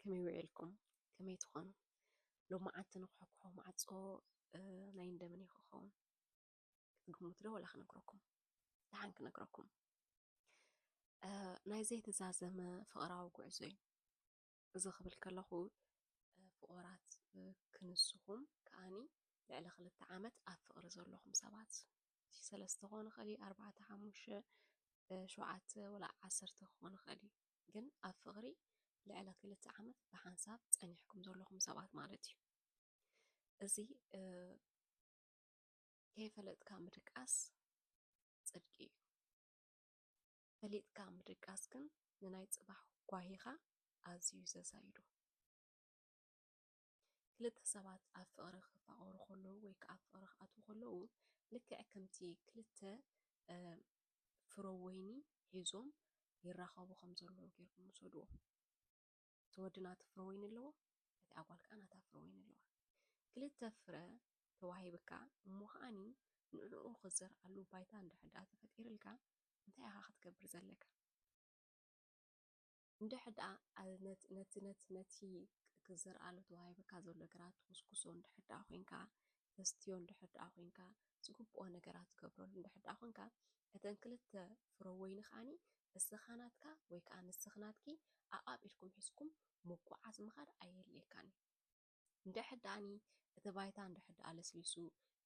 كمي وعيلكم كمي تخونوا لو ما عدتنا نخحكوا ما عد صو ناين دمني خخون تقوموا ترى ولا خلنا نقرأكم تحنك نقرأكم ناي زي تزازم فقرا وقعزوي إذا قبل كله فقرات كنسهم كأني لعل خلت عامت أفقر زلهم سبات سلسته هون خلي 4 5 7 ولا 10 هون خلي جن أفقري لعل كلت عامت بحساب أنيحكم زلهم سبات مالتي أزي كيف لقيت كامرك أس صدقي فليت كامرك أسكن ننايت صباح قاهيخا أزيو زايدو كلت سبات أفقرخ فقر خلو ويك أفقرخ أتو خلو لك أكمتي كلت فرويني هيزوم يراخبو خمزلو كيركم سودو تودنا تفروين اللو هذا أقول أنا تفروين اللو كلت فرا توهي بكا مخاني نقول خزر قالو بايتان دحدا تفكير لك انت يا اخي تكبر زلك دحدا نتي كزر قالو توهي بكا زول نغرات كسكسون دحدا خوينكا تستيون دحدا خوينكا زغبو نغرات تكبرون دحدا خوينكا اتن كلت فروين خاني السخاناتكا ወይ ከዓ ንስኽናትኪ ኣቃቢልኩም ሒዝኩም ምጓዓዝ ምኻድ ኣየድልየካኒ እንደሕዳኒ እቲ ባይታ እንደሕዳ ለስሊሱ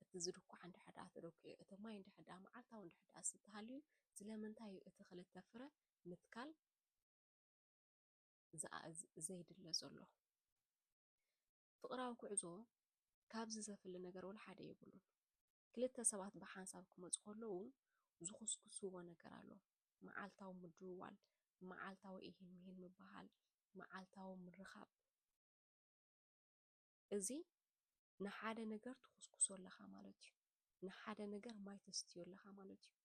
እቲ ዝድኳዕ እንደሕዳ ተደኪዩ እቲ ማይ እንደሕዳ መዓልታዊ እንደሕዳ ዝተሃልዩ ስለምንታይ እቲ ክልተ ፍረ ምትካል ዘይድለ ዘሎ ፍቕራዊ ጉዕዞ ካብዚ ዘፍሊ ነገር ወላ ሓደ የብሉን ክልተ ሰባት ብሓንሳብ ክመፁ ከለዉ ዝኹስኩስዎ ነገር ኣሎ መዓልታዊ ምድውዋል መዓልታዊ ይህን ምባሃል መዓልታዊ ምርኻብ እዚ ንሓደ ነገር ትኹስኩሶ ኣለኻ ማለት እዩ ንሓደ ነገር ማይ ተስትዮ ኣለኻ ማለት እዩ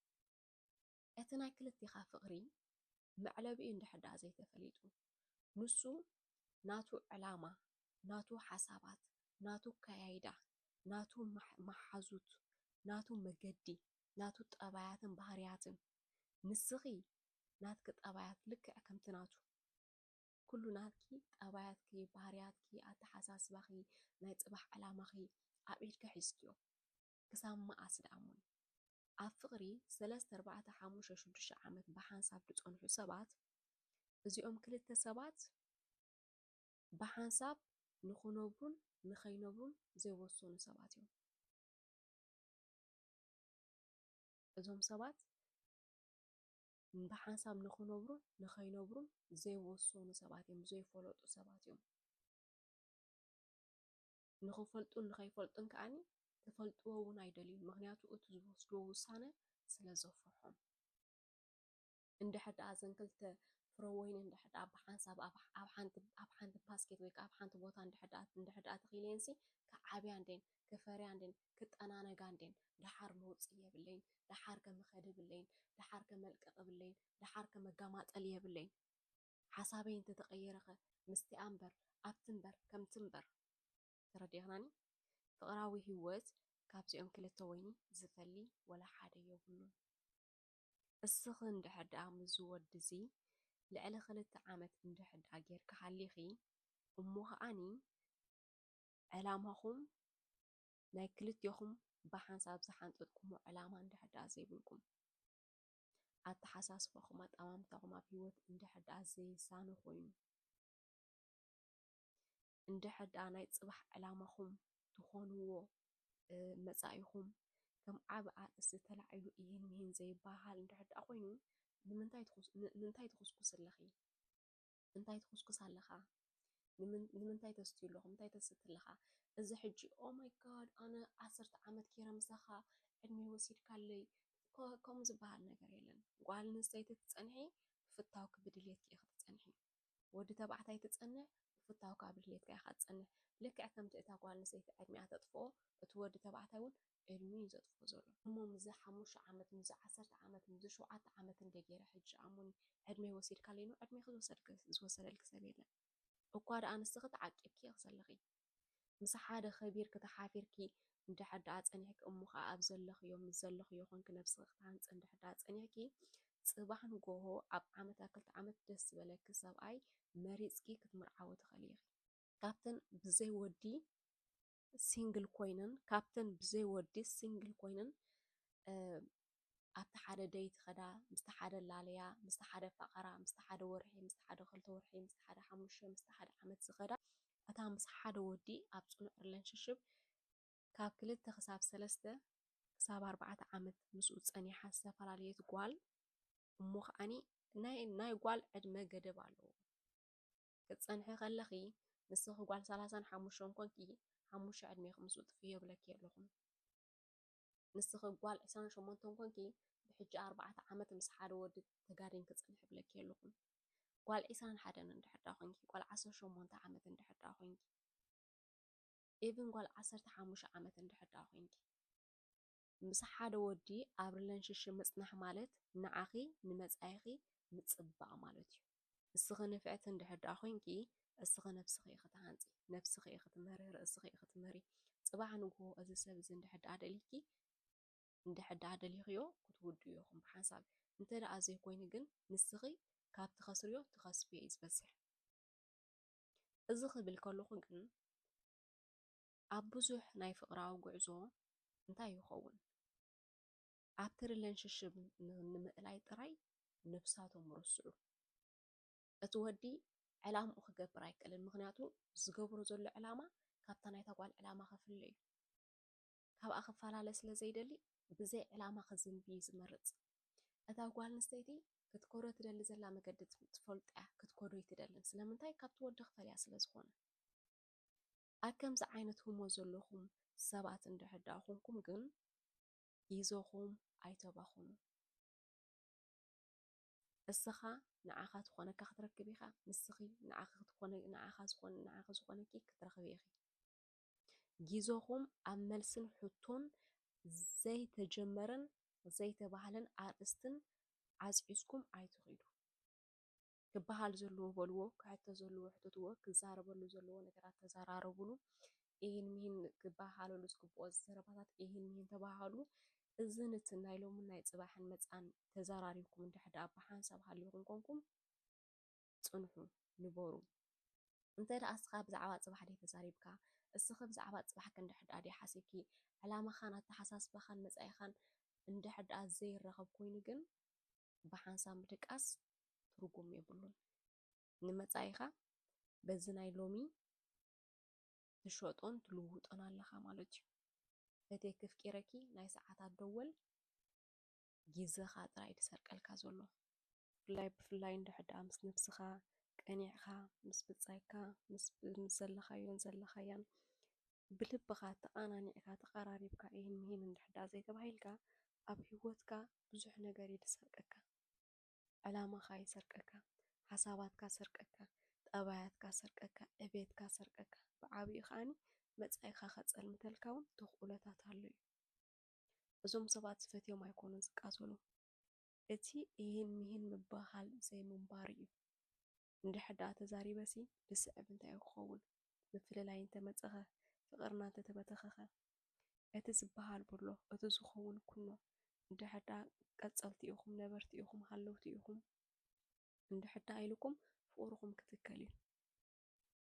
እቲ ናይ ክልቲኻ ፍቕሪ መዕለቢኡ እንድሕዳ ዘይተፈሊጡ ንሱ ናቱ ዕላማ ናቱ ሓሳባት ናቱ ከያይዳ ናቱ መሓዙት ናቱ መገዲ ናቱ ጠባያትን ባህርያትን ንስኺ ናትክ ጠባያት ልክዕ ከምቲ ናቱ ኩሉ ናትኪ ጠባያትኪ ባህርያትኪ ኣተሓሳስባኺ ናይ ጽባሕ ዕላማኺ ኣብ ኢድካ ሒዝክዮ ክሳብ መዓስ ደኣሙን ኣብ ፍቕሪ 3 4 5 6 ዓመት ብሓንሳብ ዝጸንሑ ሰባት እዚኦም ክልተ ሰባት ብሓንሳብ ንኽነብሩን ንኸይነብሩን ዘይወሰኑ ሰባት እዮም እዞም ሰባት ብሓንሳብ ንኽነብሩን ንኸይነብሩን ዘይወሰኑ ሰባት እዮም ዘይፈለጡ ሰባት እዮም ንኽፈልጡን ንኸይፈልጡን ከዓኒ ተፈልጥዎ እውን ኣይደልዩን ምክንያቱ እቲ ዝወስድዎ ውሳነ ስለ ዘፍርሖም እንድሕዳ እዘን ክልተ ፍረወይኒ እንድሕዳ ብሓንሳብ ኣብ ሓንቲ ባስኬት ወይ ከዓ ኣብ ሓንቲ ቦታ እንድሕዳ ተኺልየንሲ ከዓብያ እንዴን ክፈርያ እንዴን ክጠናነጋ እንዴን ድሓር መውፅእ የብለይን ድሓር ከመኸድ የብለይን ድሓር ከመልቀቕ የብለይን ድሓር ከመጋማጠል የብለይን ሓሳበይ እንተተቐየረኸ ምስቲኣ እምበር ኣብቲ እምበር ከምቲ እምበር ተረዲኽናኒ ፍቕራዊ ህይወት ካብዚኦም ክልተ ወይኒ ዝፈሊ ወላ ሓደ የብሉን እስኺ እንድሕዳ ምስ ወዲ እዚ ልዕሊ 2 ዓመት እንድሕዳ ጌርካ ሓሊኺ እሞ ከዓኒ ዕላማኹም ናይ ክልቲኹም ብሓንሳብ ዝሓንጠጥኩሞ ዕላማ እንድሕዳ ዘይብልኩም ኣተሓሳስባኹም ኣጠማምታኹም ኣብ ህይወት እንድሕዳ ዘይሳነ ኮይኑ እንድሕዳ ናይ ጽባሕ ዕላማኹም ትኾንዎ መጻኢኹም ከም ዓብ ኣርእስቲ ተላዒሉ ይህን ዘይባሃል እንድሕዳ ኮይኑ ንምንታይ ትኹስኩስ ኣለኺ እንታይ ትኹስኩስ ኣለኻ ንምንታይ ተስትዩ ኣለኹ እንታይ ተስት ኣለኻ እዚ ሕጂ ኦ ማይ ጋድ ኣነ 10 ዓመት ጌረ ምሳኻ ዕድሜ ወሲድካለይ ከምኡ ዝበሃል ነገር የለን ጓል ኣንስተይቲ ትጸንሒ ፍታውክ ብድሌትኪ ኢኻ ትጸንሒ ወዲ ተባዕታይ ትጸንሕ ፍታውካ ብድሌትካ ኢኻ ትጸንሕ ልክዕ ከምቲ እታ ጓል ኣንስተይቲ ዕድሜኣ ተጥፍኦ እቲ ወዲ ተባዕታይ እውን ዕድሜኡ ዘጥፍኦ ዘሎ እሞ ምዝ 5 ዓመት ምዝ 10 ዓመት ምዝ 7 ዓመት እንደገይረ ሕጂ ኣሙኒ ዕድሜ ወሲድካለይ ነው ዕድሜ ዝወሰደልክ ሰብ የለን እኳ ደኣ ንስኺ ተዓቂብኪ ኢኻ ዘለኺ ምስ ሓደ ኸቢር ከተሓፊርኪ እንድሕዳ ፀኒሕኪ እሙኻ ኣብ ዘለኽዮ ምስ ዘለኽዮ ኮንክ ነብስኺ ክትሃንፅ እንድሕዳ ፀኒሕኪ ጽባሕ ንጎሆ ኣብ ዓመት 2 ዓመት ደስ ዝበለኪ ሰብኣይ መሪፅኪ ክትምርዓዎ ትኽእል ካብተን ብዘይ ወዲ ሲንግል ኮይነን ካብተን ብዘይ ወዲ ሲንግል ኮይነን ኣብቲ ሓደ ደይቲ ኸዳ ምስቲ ሓደ ላለያ ምስቲ ሓደ ፈቐራ ምስቲ ሓደ ወርሒ ምስቲ ሓደ 2 ወርሒ ምስቲ ሓደ 5 ምስቲ ሓደ ዓመት ዝኸዳ እታ ምስ ሓደ ወዲ ኣብ ፅኑዕ ሪሌሽንሽፕ ካብ 2 ክሳብ 3 ክሳብ 4 ዓመት ምስኡ ፀኒሓ ዝተፈላለየት ጓል እሞ ከዓኒ ናይ ጓል ዕድመ ገደብ ኣለዎ። ክትፀንሒ ከለኺ ንስኺ ጓል 35 ኮንኪ 5 ዕድሜኹም ምስኡ ጥፍዮ የብለኪ ኣለኹም። ንስኺ ጓል 28 ኮንኪ ብሕጂ 4 ዓመት ምስ ሓደ ወዲ ተጋዲን ክፀንሕ የብለኪ ኣለኹም። ጓል 21 እንድሕር ዳ ኮንኪ ጓል 18 ዓመት እንድሕር ዳ ኮንኪ ኢቭን ጓል 15 ዓመት እንድሕር ዳ ኮንኪ ምስ ሓደ ወዲ ኣብ ሪሌሽንሽፕ ምፅናሕ ማለት ንዓኺ ንመጻኢኺ ምፅባቕ ማለት እዩ። እስኺ ንፍዕቲ እንድሕር ዳ ኮንኪ እስኺ ነፍስኺ ክትሃንፂ ነፍስኺ ክትመሪ ርእስኺ ክትመሪ ፅባሕ ንግሆ እዚ ሰብ እዚ እንድሕር ዳ ደሊኪ እንድሕር ዳ ደሊኽዮ ክትውድኡ ኢኹም ብሓንሳብ እንተደኣ ዘይኮይኑ ግን ንስኺ ካብ ትኸስርዮ ትኸስብዮ እዩ ዝበዝሕ። እዚ ክብል ከለኹ ግን ኣብ ብዙሕ ናይ ፍቕራዊ ጉዕዞ እንታይ ይኸውን ኣብቲ ሪሌሽንሽፕ ንምእላይ ጥራይ ነብሳቶም ርስዑ። እቲ ወዲ ዕላምኡ ክገብር ኣይክእልን ምክንያቱ ዝገብሮ ዘሎ ዕላማ ካብታ ናይታ ጓል ዕላማ ክፍለ እዩ። ካብኣ ክፈላለ ስለ ዘይደሊ ብዘይ ዕላማ ክዝንቢ ዝመርፅ። እታ ጓል ኣንስተይቲ ክትከዶ ትደሊ ዘላ መገዲ ትፈልጣ ክትከዶ ይትደልን ስለምንታይ ካብቲ ወዲ ክፈልያ ስለ ዝኾነ። ኣብ ከምዚ ዓይነት ህሞ ዘለኹም ሰባት እንድሕር ዳ ኮንኩም ግን ይዞኹም ኣይተባኹኑ። እስኻ ንዓኻ ትኾነካ ክትረክብ ኢኻ ንስኺ ንዓኻ ዝኾነኪ ክትረክቢ ኢኺ። ጊዜኹም ኣብ መልስን ሕቶን ዘይተጀመረን ዘይተባህለን ኣርእስትን ዓፅዒዝኩም ኣይትኸዱ። ክበሃል ዘለዎ በልዎ ክሕቶ ዘለዎ ሕተትዎ ክዛረበሉ ዘለዎ ነገራት ተዘራረብሉ ይህን ሚሂን ክበሃለሉ ዝግብኦ ዘረባታት ይህን ሚሂን ተባሃሉ። እዚ ነቲ ናይ ሎሚ ናይ ፅባሕን መፃን ተዘራሪብኩም እንድሕር ዳ ብሓንሳብ ሃልይኩም ኮንኩም ፅንሑ ንበሩ። እንተደኣ እስኻ ብዛዕባ ፅባሕ ደይ ተዛሪብካ እስኺ ብዛዕባ ፅባሕክ እንድሕር ዳ ደይሓሲብኪ ዕላማኻን ኣተሓሳስባኻን መፃኢኻን እንድሕር ዳ ዘይራኸብ ኮይኑ ግን ብሓንሳብ ምድቃስ ትርጉም የብሉን። ንመፃኢኻ በዚ ናይ ሎሚ ትሸጦን ትልውጦን ኣለኻ ማለት እዩ። እተይ ከፍቂረኪ ናይ ሰዓታት ደወል ጊዜኻ ጥራይ ድሰርቀልካ ዘሎ። ብፍላይ እንድሕር ዳ ምስ ነብስኻ ቀኒዕኻ ምስ ብፃይካ ምስ ዘለኻዮን ዘለኻያን ብልብኻ ተቐናኒዕካ ተቐራሪብካ ይህን ሚሂን እንድሕር ዳ ዘይተባሂልካ ኣብ ሂወትካ ብዙሕ ነገር እዩ ዝሰርቀካ። ዕላማኻ ይሰርቀካ፣ ሓሳባትካ ሰርቀካ፣ ጠባያትካ ሰርቀካ፣ ዕቤትካ ሰርቀካ። ብዓብኡ ከዓኒ መፃኢኻ ከፀልምተልካ እውን ተኽእሎታት ኣለዩ። እዞም ሰባት ዝፈትዮም ኣይኮኑን ዝቃፀሉ እቲ ይህን ሚሂን ምብኻል ዘይምንባር እዩ። እንድሕር ዳ ተዛሪበሲ ብስዕብ እንታይ ክኸውን ምፍልላይ እንተመፀኸ ፍቕርና እንተተበተኸኸ እቲ ዝበሃል በሎ እቲ ዝኸውን ኩኖ እንድሕር ዳ ቀፀልቲ ኢኹም ነበርቲ ኢኹም ሃለውቲ ኢኹም እንድሕር ዳ ኢልኩም ፍቕርኩም ክትከል እዩ።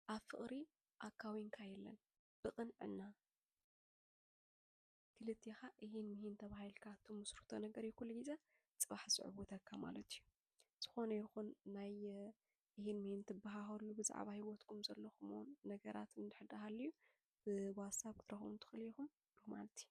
ኣብ ፍቕሪ ኣካዊንካ የለን ብቕንዕና ክልቲኻ ይህን ሚሂን ተባሂልካ ትምስርቶ ነገር እዩ ኩሉ ግዜ ፅባሕ ዝዕውተካ ማለት እዩ። ዝኾነ ይኹን ናይ ይህን ሚሂን ትበሃሃሉ ብዛዕባ ሂወትኩም ዘለኹም ነገራት እንድሕር ዳ ሃልዩ ብዋትስኣፕ ክትረኽቡን ትኽእሉ ኢኹም ማለት እዩ።